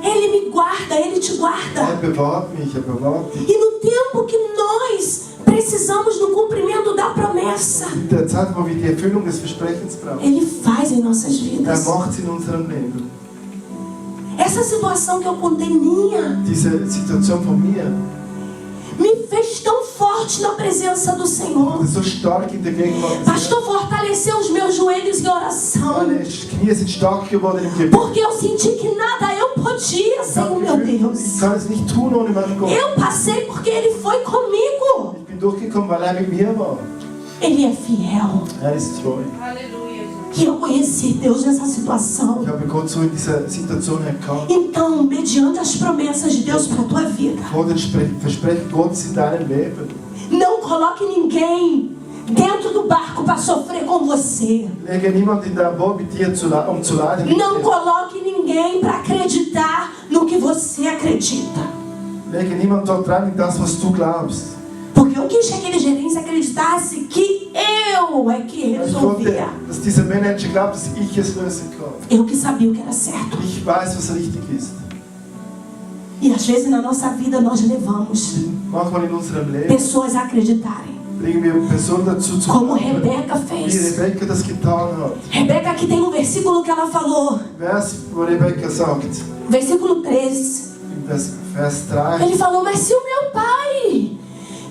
Speaker 2: Ele me guarda, Ele te guarda.
Speaker 1: Bewahrt mich, bewahrt dich.
Speaker 2: E no tempo que nós precisamos do cumprimento da promessa,
Speaker 1: In der Zeit, wo wir die Erfüllung des Versprechens brauchen,
Speaker 2: Ele faz em nossas vidas.
Speaker 1: macht es in unserem Leben.
Speaker 2: Essa situação que eu contei minha,
Speaker 1: Diese Situation von mir,
Speaker 2: me fez tão forte na presença do Senhor.
Speaker 1: so stark in der Gegenwart des Herrn.
Speaker 2: Pastor, fortaleceu os meus joelhos em oração.
Speaker 1: Meine Knie sind stark geworden im Gebet.
Speaker 2: Porque eu senti que nada eu podia
Speaker 1: Ich
Speaker 2: sem
Speaker 1: habe
Speaker 2: o meu
Speaker 1: gefühlt,
Speaker 2: Deus.
Speaker 1: ich kann es nicht tun ohne meinen Gott.
Speaker 2: Eu passei porque Ele foi comigo.
Speaker 1: Ich bin durchgekommen, weil er mit mir war.
Speaker 2: Ele é fiel.
Speaker 1: Ist treu.
Speaker 2: E eu conheci Deus nessa situação.
Speaker 1: Ich habe Gott so in dieser Situation erkannt.
Speaker 2: Então, mediante as promessas de Deus para a tua vida,
Speaker 1: Vor den Versprechen Gottes in deinem Leben.
Speaker 2: não coloque ninguém dentro do barco para sofrer com você.
Speaker 1: Lege niemand in dein Boot mit dir zu leiden. mit
Speaker 2: Não
Speaker 1: dir.
Speaker 2: coloque ninguém para acreditar no que você acredita.
Speaker 1: Lege niemand dort rein in das, was du glaubst.
Speaker 2: Porque eu quis que aquele gerente acreditasse que eu é que
Speaker 1: Ich wollte,
Speaker 2: resolvia.
Speaker 1: dass dieser Manager glaubt, dass ich es lösen kann.
Speaker 2: Eu que sabia o que era certo.
Speaker 1: Ich weiß, was richtig ist.
Speaker 2: E às vezes na nossa vida nós levamos
Speaker 1: Manchmal in unserem Leben
Speaker 2: pessoas a acreditarem.
Speaker 1: bringen wir Personen dazu zu
Speaker 2: Como
Speaker 1: glauben,
Speaker 2: Rebeca
Speaker 1: wie
Speaker 2: fez.
Speaker 1: Rebekka das getan hat.
Speaker 2: Rebeca aqui tem um versículo que ela falou.
Speaker 1: Vers, wo Rebekka sagt,
Speaker 2: Versículo 13.
Speaker 1: in Vers 3,
Speaker 2: Ele falou, mas se o meu pai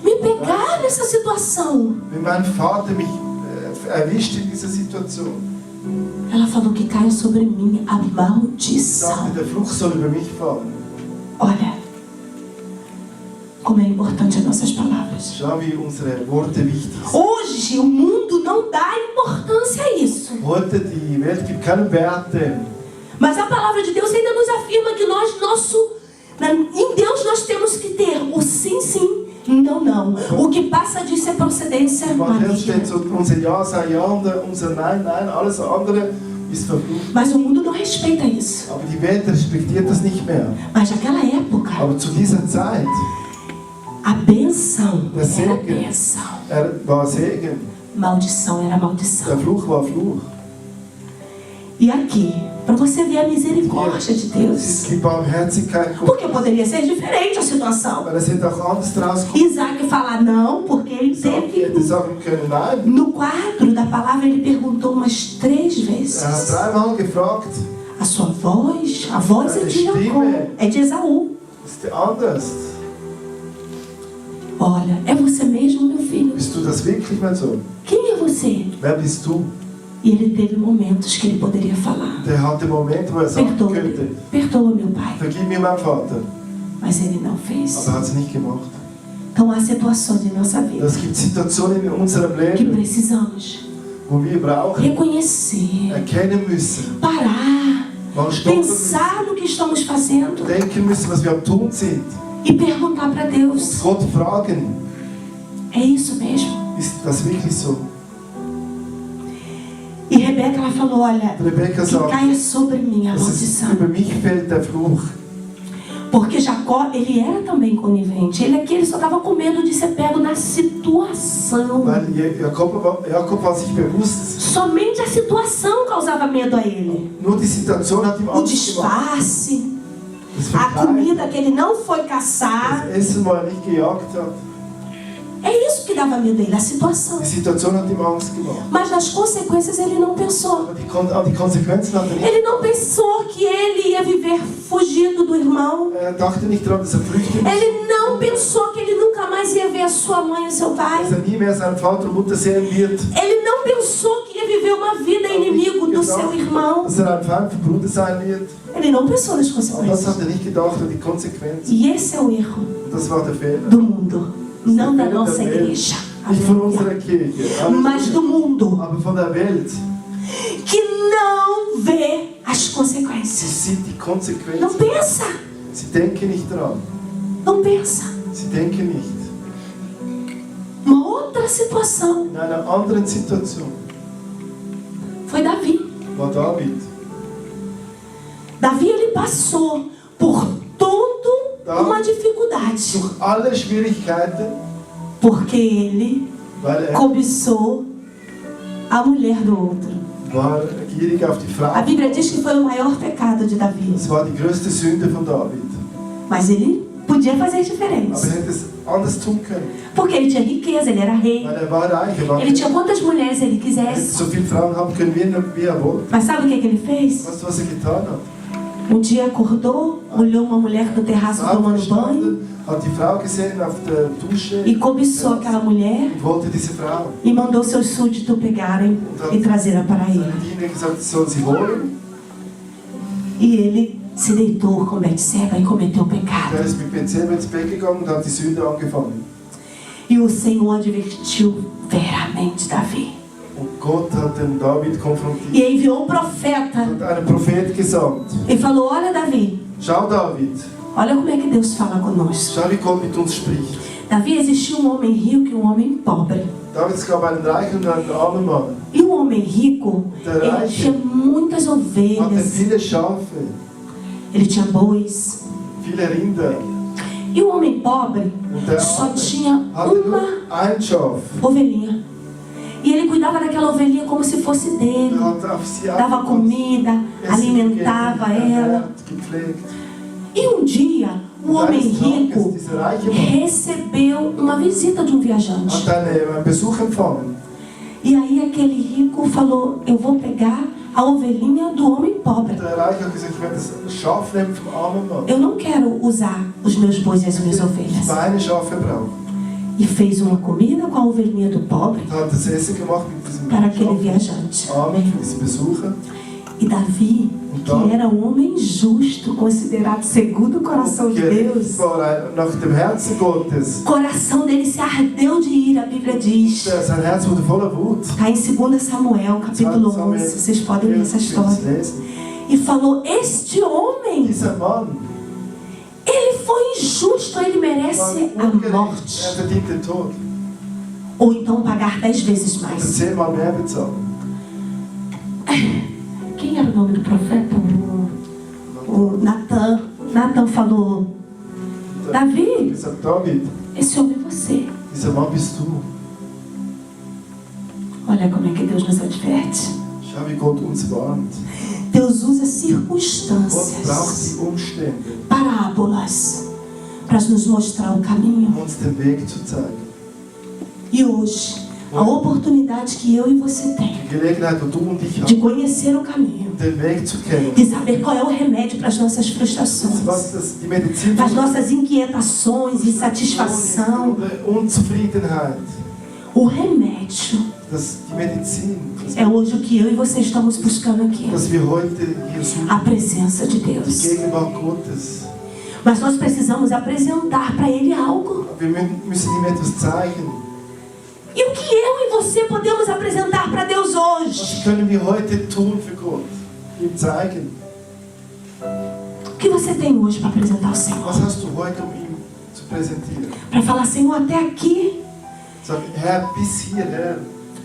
Speaker 2: me pegar nessa situação.
Speaker 1: wenn mein Vater mich erwischt in dieser Situation,
Speaker 2: Ela falou que caia sobre mim a maldição.
Speaker 1: dachte, der Fluch soll über mich fallen.
Speaker 2: Olha, como é importante as nossas palavras.
Speaker 1: Schau, wie unsere Worte wichtig sind.
Speaker 2: Hoje o mundo não dá importância a isso.
Speaker 1: Heute, die Welt gibt keinen Wert dem.
Speaker 2: Mas a palavra de Deus ainda nos afirma que em Deus nós temos que ter o sim, sim, não, não. O que passa disso é procedência
Speaker 1: In Matthäus steht
Speaker 2: maligna.
Speaker 1: so, unser Ja sei Ja und unser Nein, Nein, alles andere ist verflucht.
Speaker 2: Mas o mundo não respeita isso.
Speaker 1: Aber die Welt respektiert das nicht mehr.
Speaker 2: Mas naquela época,
Speaker 1: Aber zu dieser Zeit
Speaker 2: a benção
Speaker 1: Der
Speaker 2: era
Speaker 1: Segen.
Speaker 2: benção.
Speaker 1: war Segen,
Speaker 2: Maldição era
Speaker 1: der
Speaker 2: maldição.
Speaker 1: Fluch war Fluch.
Speaker 2: E aqui, para você ver a misericórdia de
Speaker 1: Es ist
Speaker 2: Deus.
Speaker 1: die Barmherzigkeit Gottes.
Speaker 2: Porque poderia ser diferente a situação.
Speaker 1: Weil es hätte auch anders rauskommen.
Speaker 2: Isaac falar não, porque ele
Speaker 1: Isaac hätte
Speaker 2: teve.
Speaker 1: sagen können, nein.
Speaker 2: No quadro da palavra ele perguntou umas 3 vezes.
Speaker 1: Er hat dreimal gefragt,
Speaker 2: A sua voz, a voz é de Jacó, é de Esaú.
Speaker 1: ist anders?
Speaker 2: Olha, é você mesmo, meu filho?
Speaker 1: Bist du das wirklich, mein Sohn?
Speaker 2: Quem é você?
Speaker 1: Wer bist du?
Speaker 2: E ele teve momentos que ele poderia falar.
Speaker 1: Der hatte Momente, wo er sagen
Speaker 2: Perdoa,
Speaker 1: könnte,
Speaker 2: perdoa meu pai.
Speaker 1: vergib mir, mein Vater.
Speaker 2: Mas ele não fez.
Speaker 1: Aber er hat es nicht gemacht.
Speaker 2: Então há situações em nossa vida
Speaker 1: Es gibt Situationen in unserem
Speaker 2: que
Speaker 1: Leben,
Speaker 2: precisamos
Speaker 1: wo wir brauchen,
Speaker 2: reconhecer,
Speaker 1: erkennen müssen,
Speaker 2: parar,
Speaker 1: mal stoppen müssen,
Speaker 2: pensar no que estamos fazendo
Speaker 1: denken müssen, was wir am Tun sind.
Speaker 2: e perguntar para Deus:
Speaker 1: Gott fragen,
Speaker 2: é isso mesmo?
Speaker 1: ist das wirklich so?
Speaker 2: E Rebeca ela falou: olha,
Speaker 1: Rebekka
Speaker 2: que
Speaker 1: sagt,
Speaker 2: caia sobre mim a
Speaker 1: dass es
Speaker 2: maldição.
Speaker 1: über mich fällt der Fluch.
Speaker 2: Porque Jacó, ele era também conivente. Ele aqui, ele só estava com medo de ser pego na situação.
Speaker 1: Weil Jakob war sich bewusst,
Speaker 2: Somente a situação causava medo a ele.
Speaker 1: nur die Situation hat ihm
Speaker 2: O
Speaker 1: Angst gemacht.
Speaker 2: disfarce,
Speaker 1: Das
Speaker 2: a
Speaker 1: Verkleiden,
Speaker 2: comida que ele não foi caçar.
Speaker 1: das Essen, wo er nicht gejagt hat.
Speaker 2: É isso que dava medo a ele, a situação.
Speaker 1: Die Situation hat ihm Angst gemacht.
Speaker 2: Mas nas consequências ele não pensou.
Speaker 1: Aber an die Konsequenzen hat er nicht.
Speaker 2: Ele não pensou que ele ia viver fugindo do irmão.
Speaker 1: Er dachte nicht daran, dass er flüchten muss,
Speaker 2: Ele não pensou que ele nunca mais ia ver a sua mãe e o seu pai.
Speaker 1: dass er nie mehr seinen Vater und Mutter sehen wird.
Speaker 2: Ele não pensou que ia viver uma inimigo do seu irmão.
Speaker 1: dass ein Feind vom Bruder sein wird.
Speaker 2: Ele não pensou nas
Speaker 1: Aber das
Speaker 2: consequências.
Speaker 1: hat nicht gedacht an die Konsequenzen.
Speaker 2: E esse é o erro
Speaker 1: Das war der Fehler.
Speaker 2: do mundo. Não da nossa igreja,
Speaker 1: Nicht von
Speaker 2: aleluia,
Speaker 1: unserer Kirche,
Speaker 2: mas do mundo,
Speaker 1: aber von der Welt.
Speaker 2: que não vê as
Speaker 1: Sie
Speaker 2: consequências.
Speaker 1: sieht die
Speaker 2: Não
Speaker 1: Konsequenzen.
Speaker 2: pensa,
Speaker 1: Sie denken nicht daran.
Speaker 2: não pensa.
Speaker 1: Sie denken nicht.
Speaker 2: Uma outra situação
Speaker 1: In einer anderen Situation
Speaker 2: foi Davi.
Speaker 1: war David.
Speaker 2: Davi, ele passou por toda uma dificuldade,
Speaker 1: Durch alle Schwierigkeiten,
Speaker 2: porque ele
Speaker 1: weil er
Speaker 2: cobiçou a mulher do outro.
Speaker 1: war gierig auf die
Speaker 2: A
Speaker 1: Frau.
Speaker 2: Bíblia diz que foi o maior pecado de Davi,
Speaker 1: Das war die größte Sünde von David.
Speaker 2: mas ele podia fazer
Speaker 1: Aber
Speaker 2: diferente,
Speaker 1: er hätte es anders tun können.
Speaker 2: porque ele tinha riqueza, ele era rei,
Speaker 1: Weil er war reich,
Speaker 2: ele tinha quantas mulheres ele
Speaker 1: er hätte
Speaker 2: quisesse.
Speaker 1: so viele Frauen haben können, wie er wollte.
Speaker 2: Mas sabe o que ele fez?
Speaker 1: Weißt du, was er getan hat?
Speaker 2: Um dia acordou, olhou uma mulher no terraço tomando banho
Speaker 1: Hat die Frau gesehen auf der Dusche
Speaker 2: e cobiçou aquela mulher
Speaker 1: und wollte diese Frau.
Speaker 2: e mandou seus súditos pegarem e trazerem para ele.
Speaker 1: Seine Diener gesagt, sie soll sie holen.
Speaker 2: E ele se deitou com Betseba e cometeu o pecado.
Speaker 1: Er ist mit Bethseba ins Bett gegangen und hat die Sünde angefangen.
Speaker 2: E o Senhor advertiu veramente Davi.
Speaker 1: Und Gott hat den David konfrontiert.
Speaker 2: E enviou um profeta
Speaker 1: Hat einen Prophet gesandt.
Speaker 2: e falou: olha, Davi,
Speaker 1: Schau David,
Speaker 2: olha como é que Deus fala conosco.
Speaker 1: schau wie Gott mit uns spricht.
Speaker 2: Davi, existia um homem rico e um homem pobre.
Speaker 1: David, es gab einen reichen und einen armen Mann.
Speaker 2: E o homem rico, ele tinha muitas
Speaker 1: Hatte
Speaker 2: ovelhas,
Speaker 1: viele Schafe,
Speaker 2: ele tinha bois.
Speaker 1: viele Rinder.
Speaker 2: E o homem pobre
Speaker 1: Und der
Speaker 2: só
Speaker 1: Arme
Speaker 2: tinha
Speaker 1: hatte nur
Speaker 2: uma
Speaker 1: ein Schaf.
Speaker 2: ovelhinha. E ele cuidava daquela ovelhinha como se fosse dele.
Speaker 1: Er hat auf sie
Speaker 2: Dava
Speaker 1: aufgepasst,
Speaker 2: comida,
Speaker 1: Essen
Speaker 2: alimentava
Speaker 1: gegeben,
Speaker 2: ela.
Speaker 1: ernährt, gepflegt.
Speaker 2: E um dia, o homem
Speaker 1: Eines
Speaker 2: rico
Speaker 1: Tages, dieser reiche Mann
Speaker 2: recebeu uma visita de um viajante.
Speaker 1: hat einen Besuch empfangen.
Speaker 2: E aí aquele rico falou: eu vou pegar a ovelhinha do homem pobre.
Speaker 1: Der Reiche hat gesagt, ich werde das Schaf nehmen vom armen Mann.
Speaker 2: Eu não quero usar os meus bois e as minhas
Speaker 1: Ich
Speaker 2: ovelhas.
Speaker 1: meine Schafe brauchen.
Speaker 2: E fez uma comida com a ovelhinha do pobre
Speaker 1: Und hat das Essen gemacht mit diesem
Speaker 2: para aquele
Speaker 1: Schaf,
Speaker 2: viajante.
Speaker 1: Armen, für diesen Besucher.
Speaker 2: E Davi, que era um homem justo, considerado segundo o coração de Deus,
Speaker 1: War nach dem Herzen Gottes.
Speaker 2: o coração dele se ardeu de ira, a Bíblia diz.
Speaker 1: Sein Herz wurde voller Wut.
Speaker 2: Está em 2 Samuel, capítulo 11. Vocês podem ler essa história. E falou: este homem,
Speaker 1: Dieser Mann
Speaker 2: ele foi injusto, ele
Speaker 1: war
Speaker 2: merece a
Speaker 1: ungerecht.
Speaker 2: morte.
Speaker 1: Verdient den Tod.
Speaker 2: Ou então pagar 10 vezes
Speaker 1: Oder
Speaker 2: mais.
Speaker 1: 10-mal mehr bezahlen.
Speaker 2: Quem era o nome do profeta? O Natan. Natan falou: Davi,
Speaker 1: Gesagt, David,
Speaker 2: esse homem é você.
Speaker 1: dieser Mann bist du.
Speaker 2: Olha como é que Deus nos adverte.
Speaker 1: Schau, wie Gott uns warnt.
Speaker 2: Deus usa
Speaker 1: Gott braucht
Speaker 2: circunstâncias,
Speaker 1: die Umstände,
Speaker 2: parábolas, para nos mostrar o caminho.
Speaker 1: um uns den Weg zu zeigen.
Speaker 2: E hoje, a oportunidade que eu e você tem
Speaker 1: Die Gelegenheit, wo du und ich
Speaker 2: de
Speaker 1: haben,
Speaker 2: conhecer o caminho,
Speaker 1: den Weg zu kennen.
Speaker 2: de saber qual é o remédio para as nossas frustrações,
Speaker 1: Was das, die Medizin
Speaker 2: para as nossas inquietações, insatisfação.
Speaker 1: Unsere Unzufriedenheit.
Speaker 2: O remédio
Speaker 1: Die Medizin,
Speaker 2: é hoje o que eu e você estamos buscando aqui.
Speaker 1: dass wir heute hier suchen.
Speaker 2: A presença de
Speaker 1: Die
Speaker 2: Deus.
Speaker 1: Gegenwart Gottes.
Speaker 2: Mas nós precisamos apresentar para Ele algo.
Speaker 1: Wir müssen ihm etwas zeigen.
Speaker 2: E o que eu e você podemos apresentar para Deus
Speaker 1: Was
Speaker 2: hoje?
Speaker 1: können wir heute tun für Gott? Ihm zeigen.
Speaker 2: O que você tem hoje para apresentar ao Senhor?
Speaker 1: Was hast du heute, um ihm zu präsentieren?
Speaker 2: Para falar: Senhor, até aqui,
Speaker 1: Sag, Herr, bis hierher.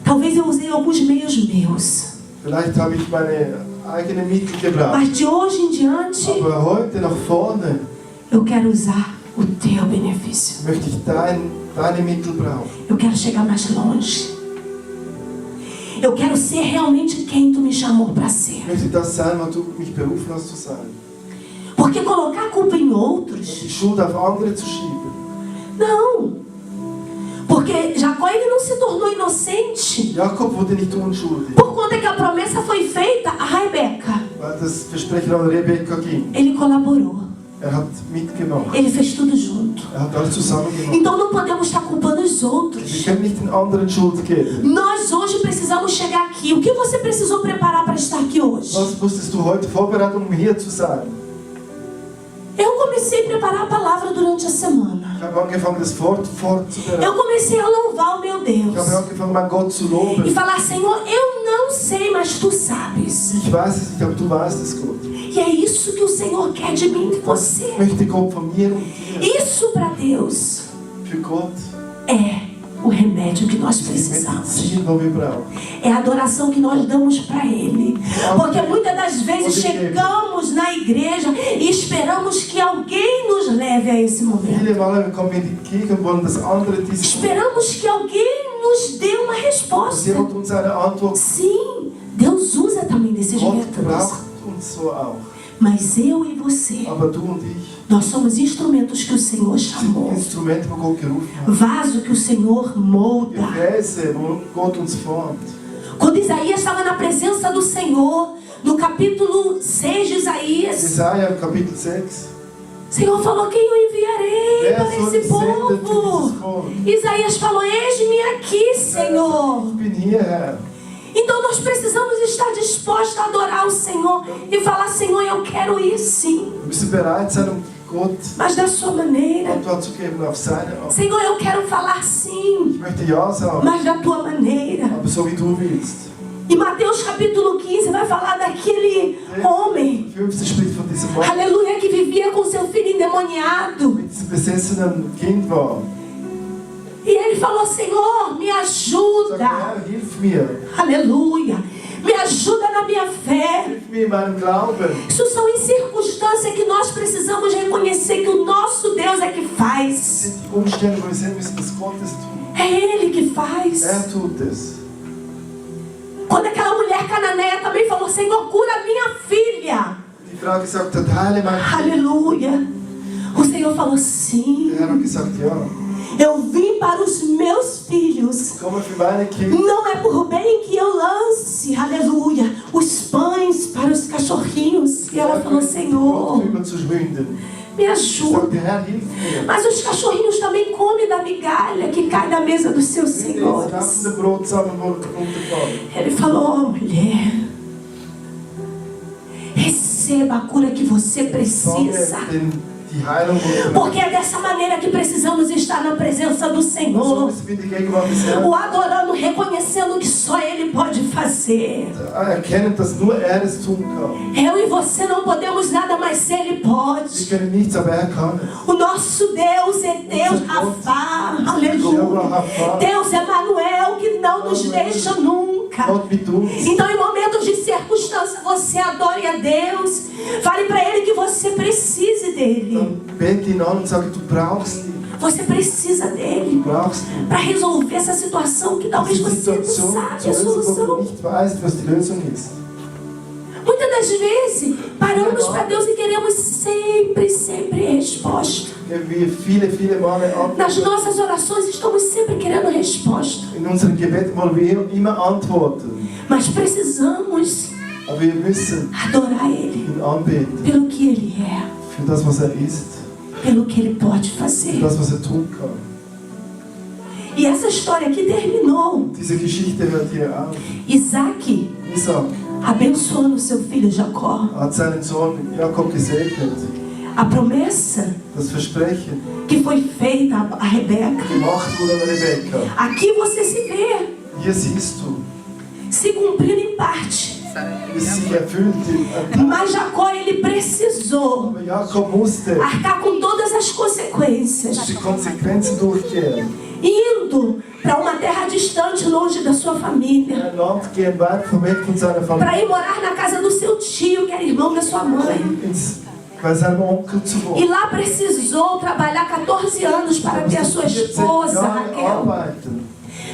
Speaker 2: talvez eu usei alguns meios meus.
Speaker 1: Vielleicht habe ich meine eigenen Mittel gebraucht.
Speaker 2: Mas de hoje em diante,
Speaker 1: Aber heute nach vorne
Speaker 2: eu quero usar o teu benefício.
Speaker 1: möchte ich deine Mittel brauchen.
Speaker 2: Eu quero chegar mais longe. Eu quero ser realmente quem tu me chamou para ser.
Speaker 1: Ich möchte das sein, was du mich berufen hast zu sein.
Speaker 2: Porque colocar a culpa em outros,
Speaker 1: Die Schuld auf andere zu schieben.
Speaker 2: não. Porque Jacó, ele não se tornou inocente
Speaker 1: Jakob wurde nicht unschuldig,
Speaker 2: por conta que a promessa foi feita a Rebeca.
Speaker 1: weil das Versprechen an Rebekka ging.
Speaker 2: Ele colaborou.
Speaker 1: Hat mitgemacht.
Speaker 2: Ele fez tudo junto.
Speaker 1: Hat alles zusammen gemacht.
Speaker 2: Então não podemos estar culpando os
Speaker 1: Wir
Speaker 2: outros.
Speaker 1: können nicht den anderen Schuld geben.
Speaker 2: Nós hoje precisamos chegar aqui E o que você precisou preparar para estar aqui hoje?
Speaker 1: Was musstest du heute vorbereiten, um hier zu sein?
Speaker 2: Eu comecei a preparar a palavra durante a semana.
Speaker 1: Ich habe angefangen, das Wort vorzubereiten.
Speaker 2: Eu comecei a louvar o meu
Speaker 1: Ich
Speaker 2: Deus.
Speaker 1: habe angefangen, meinen Gott zu loben.
Speaker 2: E falar, Senhor, eu não sei, mas Tu sabes.
Speaker 1: Ich weiß es nicht, aber du weißt es, Gott.
Speaker 2: E é isso que o Senhor quer de mim e de
Speaker 1: Was
Speaker 2: você.
Speaker 1: möchte Gott von mir und dir?
Speaker 2: Isso para Deus
Speaker 1: Für Gott
Speaker 2: é o remédio que nós
Speaker 1: ist die
Speaker 2: precisamos.
Speaker 1: Medizin, die wir brauchen.
Speaker 2: É a adoração que nós damos para Ele. Porque muitas das vezes chegamos na igreja e esperamos que alguém nos leve a esse momento.
Speaker 1: Viele Male kommen wir in die Kirche und wollen, dass andere dies tun.
Speaker 2: Esperamos que alguém nos dê uma
Speaker 1: Dass
Speaker 2: resposta.
Speaker 1: jemand uns eine Antwort
Speaker 2: Sim, Deus usa também desses
Speaker 1: Gott
Speaker 2: métodos.
Speaker 1: braucht uns so auch.
Speaker 2: Mas eu e você,
Speaker 1: Aber du und ich
Speaker 2: nós somos instrumentos que o Senhor
Speaker 1: sind
Speaker 2: chamou.
Speaker 1: Instrumente, die Gott gerufen hat.
Speaker 2: Vaso que o Senhor molda.
Speaker 1: Gefäße, wo Gott uns formt.
Speaker 2: Quando Isaías estava na presença do Senhor, no capítulo 6 de Isaías,
Speaker 1: Jesaja, Kapitel 6.
Speaker 2: o Senhor falou, quem eu enviarei
Speaker 1: Wer
Speaker 2: para
Speaker 1: soll
Speaker 2: esse
Speaker 1: ich senden für
Speaker 2: povo?
Speaker 1: dieses Volk?
Speaker 2: Isaías falou, eis-me aqui, Senhor.
Speaker 1: Ich bin hier, Herr.
Speaker 2: Então nós precisamos estar dispostos a adorar o Senhor e falar, Senhor, eu quero ir sim,
Speaker 1: Wir müssen bereit sein, um Gott
Speaker 2: mas da sua maneira.
Speaker 1: Antwort zu geben auf seine Art.
Speaker 2: Senhor, eu quero falar sim,
Speaker 1: Ich möchte Ja sagen,
Speaker 2: mas da tua maneira.
Speaker 1: aber so wie du willst.
Speaker 2: E Mateus capítulo 15 vai falar daquele homem,
Speaker 1: 15 spricht von diesem Mann,
Speaker 2: aleluia, que vivia com seu filho endemoniado.
Speaker 1: mit diesem besessenen Kind war.
Speaker 2: E ele falou, Senhor, me
Speaker 1: Sagt,
Speaker 2: ajuda,
Speaker 1: Herr, hilf mir.
Speaker 2: aleluia, me ajuda na minha fé.
Speaker 1: Hilf mir in meinem Glauben.
Speaker 2: Isso são em circunstâncias que nós precisamos reconhecer que o nosso Deus é que
Speaker 1: Das
Speaker 2: faz.
Speaker 1: sind die Umstände, wo wir sehen müssen, dass Gott es tut.
Speaker 2: É Ele que faz.
Speaker 1: Tut es.
Speaker 2: Quando aquela mulher cananeia também falou, Senhor, cura minha filha.
Speaker 1: Die Frau gesagt hat, heile mein Kind.
Speaker 2: Aleluia. O Senhor falou, sim,
Speaker 1: Der Herr hat gesagt, ja.
Speaker 2: eu vim para os meus filhos.
Speaker 1: Komme für meine Kinder.
Speaker 2: Não é por bem que eu lance, aleluia, os pães para os cachorrinhos. E ela falou, Senhor,
Speaker 1: Über zu schwinden.
Speaker 2: me
Speaker 1: Sagt,
Speaker 2: ajuda.
Speaker 1: der Herr, hilf mir.
Speaker 2: Mas os cachorrinhos também comem da migalha que cai da mesa dos seus
Speaker 1: Das
Speaker 2: senhores.
Speaker 1: ganze Brot zusammen runterfallen.
Speaker 2: Ele falou, oh, mulher, receba a cura que você precisa.
Speaker 1: Die Heilung und
Speaker 2: Porque é dessa maneira que precisamos estar na presença do
Speaker 1: so
Speaker 2: Senhor.
Speaker 1: müssen wir die Gegenwart des Herrn
Speaker 2: O adorando, reconhecendo que só Ele pode fazer.
Speaker 1: erkennen, dass nur er es tun kann.
Speaker 2: Eu e você não podemos nada, mas Ele
Speaker 1: Wir
Speaker 2: pode.
Speaker 1: können nichts, aber er kann es.
Speaker 2: O nosso Deus é Deus Rafá, aleluia. Deus Emanuel, que não nos deixa nunca.
Speaker 1: Gott mit uns.
Speaker 2: Então, em momentos de circunstância, você adore a Deus. Fale para Ele que você precise dEle.
Speaker 1: Dann bete ihn an und sage, du brauchst ihn.
Speaker 2: Você precisa dEle
Speaker 1: Du brauchst ihn.
Speaker 2: para resolver essa situação que talvez
Speaker 1: Diese
Speaker 2: você não
Speaker 1: Situation
Speaker 2: sabe
Speaker 1: zu
Speaker 2: a
Speaker 1: lösen, wo du
Speaker 2: solução.
Speaker 1: nicht weißt, was die Lösung ist.
Speaker 2: Muitas das vezes, paramos para Deus e queremos sempre resposta.
Speaker 1: Wir viele Male
Speaker 2: Nas
Speaker 1: antworten.
Speaker 2: nossas orações, estamos sempre querendo resposta.
Speaker 1: In unseren Gebeten wollen wir immer antworten.
Speaker 2: Mas precisamos
Speaker 1: Aber wir müssen
Speaker 2: adorar Ele
Speaker 1: ihn anbeten.
Speaker 2: pelo que Ele é,
Speaker 1: Für das, was er ist.
Speaker 2: pelo que Ele pode
Speaker 1: Für
Speaker 2: fazer.
Speaker 1: das, was er tun kann.
Speaker 2: E essa história aqui terminou.
Speaker 1: Diese Geschichte hört hier auf.
Speaker 2: Isaac
Speaker 1: Isaac
Speaker 2: abençoando seu filho Jacó.
Speaker 1: hat seinen Sohn Jakob gesegnet.
Speaker 2: A promessa
Speaker 1: Das Versprechen
Speaker 2: que foi feita a Rebeca.
Speaker 1: gemacht wurde an Rebekka.
Speaker 2: Aqui você se vê
Speaker 1: Hier siehst du,
Speaker 2: se cumprindo em parte.
Speaker 1: wie es sich erfüllt. In
Speaker 2: Mas Jacó, ele precisou
Speaker 1: Aber Jakob musste
Speaker 2: arcar com todas as consequências.
Speaker 1: die Konsequenzen durchgehen.
Speaker 2: Indo para uma terra distante, longe da sua
Speaker 1: In
Speaker 2: família.
Speaker 1: ein Land gehen, weit von weg von seiner Familie.
Speaker 2: Para ir morar na casa do seu tio, que era irmão da sua mãe.
Speaker 1: Bei seinem Onkel zu
Speaker 2: E
Speaker 1: wohnen.
Speaker 2: lá precisou trabalhar 14 anos para ter a sua
Speaker 1: 14
Speaker 2: esposa,
Speaker 1: Jahre
Speaker 2: Raquel.
Speaker 1: arbeiten.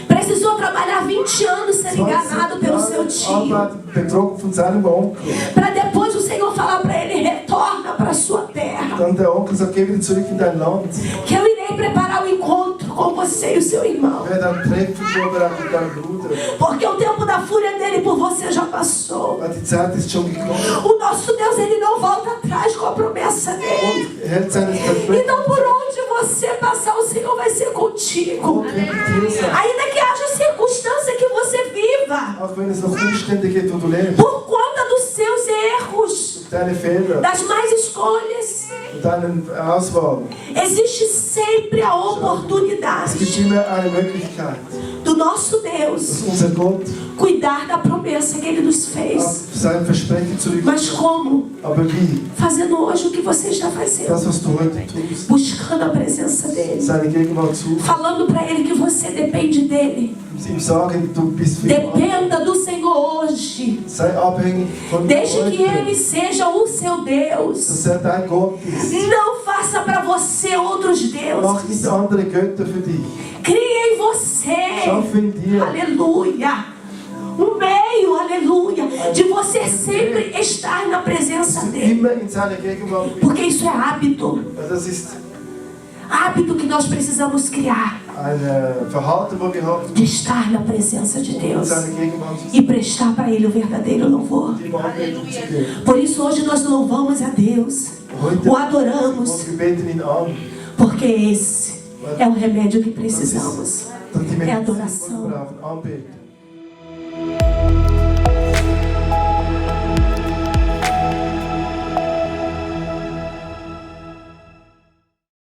Speaker 2: Precisou trabalhar 20 anos sendo enganado
Speaker 1: 20
Speaker 2: pelo seu
Speaker 1: Jahre
Speaker 2: tio.
Speaker 1: arbeiten, betrogen von seinem Onkel.
Speaker 2: Para depois o Senhor falar para ele, retorna para a sua terra.
Speaker 1: Dann der Onkel sagt, geh wieder zurück in dein Land.
Speaker 2: Que eu irei preparar o encontro com você e o seu irmão.
Speaker 1: Wer dann Treffen vorbereitet mit deinem Bruder.
Speaker 2: Porque o tempo da fúria dele por você já passou.
Speaker 1: Weil die Zeit ist schon gekommen.
Speaker 2: O nosso Deus, ele não volta atrás com a promessa dele.
Speaker 1: Und hält seines Versprechens.
Speaker 2: Então por onde você passar, o Senhor vai ser contigo.
Speaker 1: Gott wird mit dir sein.
Speaker 2: Ainda que haja circunstância que você viva.
Speaker 1: auch wenn es noch Umstände gibt, wo du lebst,
Speaker 2: por conta dos seus erros,
Speaker 1: deine Fehler
Speaker 2: das más escolhas,
Speaker 1: und deine Auswahl.
Speaker 2: existe sempre a
Speaker 1: Es
Speaker 2: oportunidade
Speaker 1: gibt immer eine Möglichkeit,
Speaker 2: do nosso
Speaker 1: dass
Speaker 2: Deus
Speaker 1: unser Gott
Speaker 2: cuidar da promessa que Ele nos
Speaker 1: auf
Speaker 2: fez.
Speaker 1: sein Versprechen
Speaker 2: Mas
Speaker 1: zurückkommt.
Speaker 2: como?
Speaker 1: Aber wie?
Speaker 2: Fazendo hoje o que você está fazendo.
Speaker 1: Das, was du heute tust,
Speaker 2: Buscando a presença dEle.
Speaker 1: seine Gegenwart suchen,
Speaker 2: Falando para Ele que você depende dEle.
Speaker 1: ihm sagen, du bist für ihn abhängig.
Speaker 2: Dependa do Senhor hoje.
Speaker 1: Sei abhängig von ihm
Speaker 2: Deixe que Ele
Speaker 1: heute,
Speaker 2: seja o seu Deus.
Speaker 1: dass dein Gott ist.
Speaker 2: Não faça para você outros
Speaker 1: Mach nicht
Speaker 2: deuses.
Speaker 1: andere Götter für dich.
Speaker 2: Crie em você.
Speaker 1: Schaffe in dir
Speaker 2: Aleluia. Um meio, aleluia, de você sempre estar na presença dEle.
Speaker 1: immer in seiner Gegenwart bist.
Speaker 2: Porque isso é hábito.
Speaker 1: Weil das ist
Speaker 2: Hábito que nós precisamos criar.
Speaker 1: ein Verhalten, das wir haben,
Speaker 2: De estar na presença de
Speaker 1: in
Speaker 2: Deus.
Speaker 1: seiner Gegenwart zu
Speaker 2: E prestar para Ele o verdadeiro louvor.
Speaker 1: ihm Anbetung zu geben.
Speaker 2: Por isso hoje nós louvamos a Deus.
Speaker 1: Heute
Speaker 2: O adoramos.
Speaker 1: und wir beten ihn an,
Speaker 2: Porque esse é o remédio que
Speaker 1: das
Speaker 2: precisamos.
Speaker 1: ist die
Speaker 2: É
Speaker 1: Medizin, die
Speaker 2: adoração.
Speaker 1: wir brauchen, Anbetung.